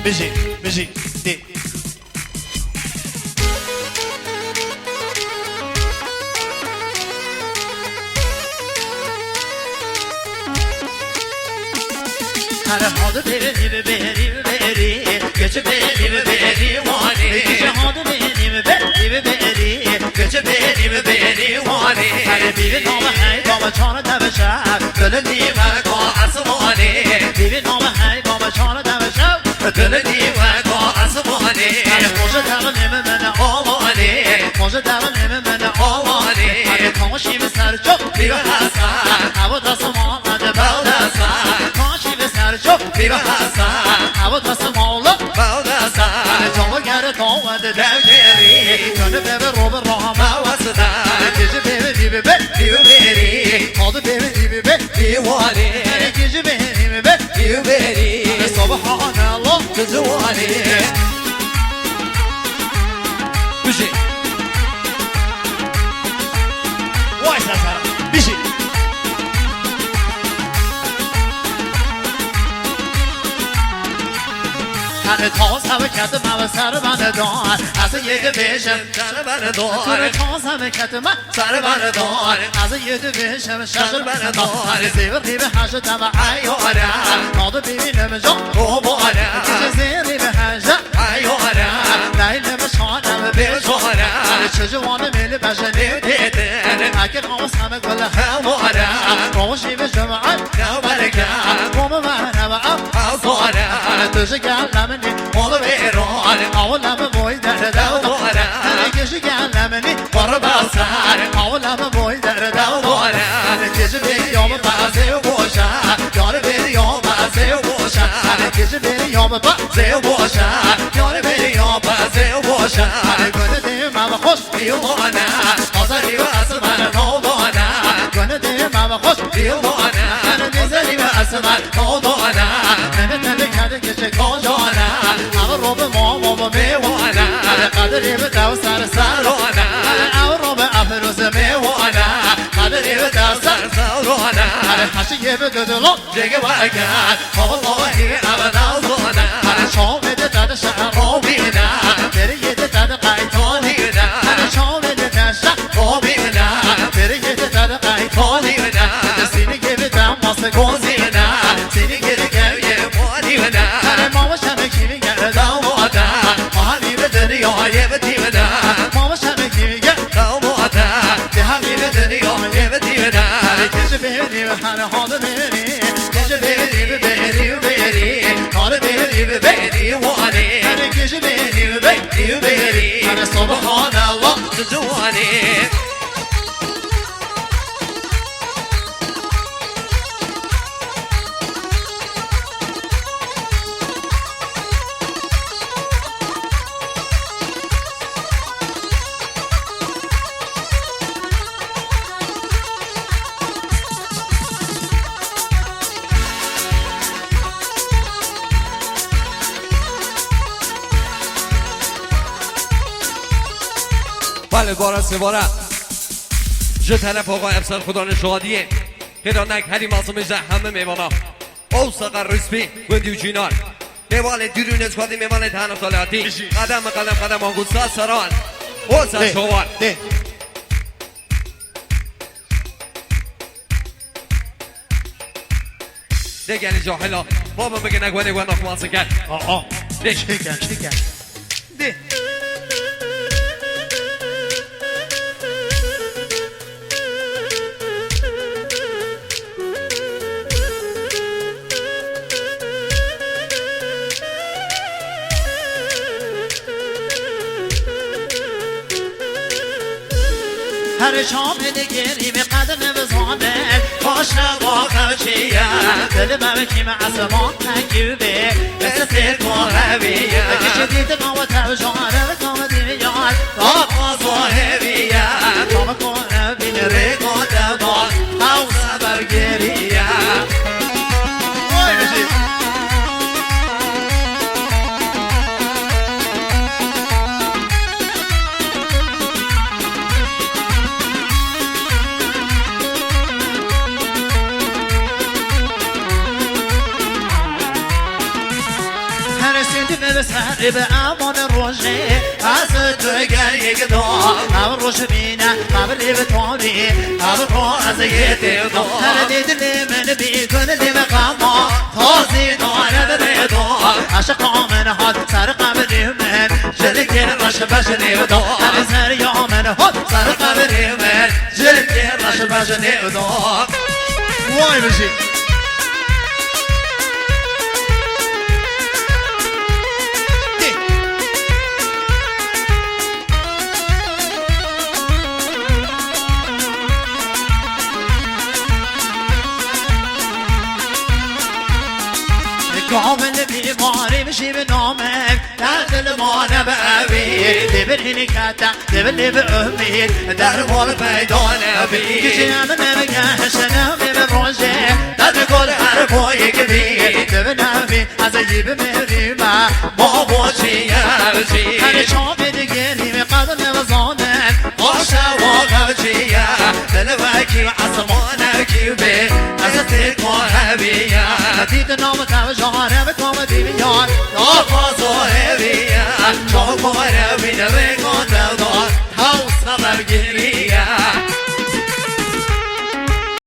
Music, music, dip. Her hadı benim Göçü benim vani Hadı benim Göçü benim vani Her biri nama hey baba çana demişer Gönül nime koğası vani Biri nama hey baba çana demişer Gönül nime koğası vani Koca devin emine o vani Koca devin emine o vani Konuşayım ser çok bir hasan Hava da samanladı beldesan çok bir hasan Hava da samanlı beldesan Canlı geri doğmadı devleri Gönül bebe robu rahama vasıda Gece bebe dibi be dibi Adı bebe dibi be divani Gece bebe be dibi Subhanallah divani Bir şey Vay sen bir şey Hani toz hareketime ve sarı bana doğar Azı yedi beşim sarı bana doğar Toz hareketime sarı bana doğar Azı yedi beşim sarı bana doğar Zevir gibi haşı dama ayyora Nadı bibinimi çok ruhbara Gece zevri bir haşı ayyora Leylimi şanemi bir şora Çocuğunu mili beşeni dedin Akil havasını gülle hevara Roşi bir cüm'an nevberke Kumu bana ve afhazora Tüzü gellemini Olu veron Avlama boy derde davara Gece gellemini Barı basar Avlama boy derde davara Gece veriyor bazı boşa Yarı veriyor bazı boşa Gece veriyor bazı boşa Yarı veriyor bazı boşa Gönü deyim ama hoş bir yoluna Hazır gibi asman olduğuna Gönü deyim ama hoş bir yoluna Güzel gibi asman olduğuna Mehmet Mehmet kendi geçecek kocana Ağır robu muamma mevana Kadir gibi davsar sarona Ağır robu afiruzu mevana Kadir gibi davsar sarona Haşı gibi düdülü cege varken Vallahi abadal zona Çoğu vede tadı şarobina Beri yedi tadı kaytonina Çoğu vede tadı şarobina Beri yedi tadı kaytonina Seni gibi damması gozina Seni geri gevye muadivina Mama şeme kimi gel davada Mahalibe dönüyor yebetimina Mama şeme kimi gel davada Mahalibe dönüyor yebetimina Gece benim hani halı beni Gece benim beri Halı benim beri vani Gece benim beri Hani subhanallah divani بله بارا سوارا جو طرف آقا افسر خدا نشادیه خدانک هری معصوم همه میوانا او سقر رسپی گندی و جینار میوال دیرون از خواهدی میوال تحنف طالعاتی قدم قدم آنگوستا سران او سر شوار دیگه جاهلا بابا بگه نگوه نگوه نخواسته کرد Şeker De هر شام دگری به قدم بزانه کاش نواقع چیه دل بمکی معصمان تکیبه مثل سیر مهویه کش دید قوة تبجانه کام دیمیان کام صاحبیه کام کنه بین ریقا دبان او سبرگریه وای بشید بسر به امان روشه از تو گریه دار هم روش بینه قبلی به تاری هم رو از یه دیدار هر دیدلی من بیکن دیم قما تازی داره به دار عشق آمن هات سر قبلی من جلگه رش بشنی دار هر سر یامن هات سر قبلی من جلگه رش بشنی دار وای بشی کامل بیماری میشی به نامک در دل ما نبعوی دبرینی کتا دبلی به امید در بال پیدا نبی کشی همه نمگهش نمی به روشه در گل هر پایی که بی دب نبی از یی به مریمه ما باشی یرچی هر شام دیگه نیمه قدر نوزانن باشه واقع چیه دل وکی و عصمانه کی به از تکار بیه دید نام توجه بکام دیویان نافازو هویه چاکواره بین رکان دار هاوس نبرگیریه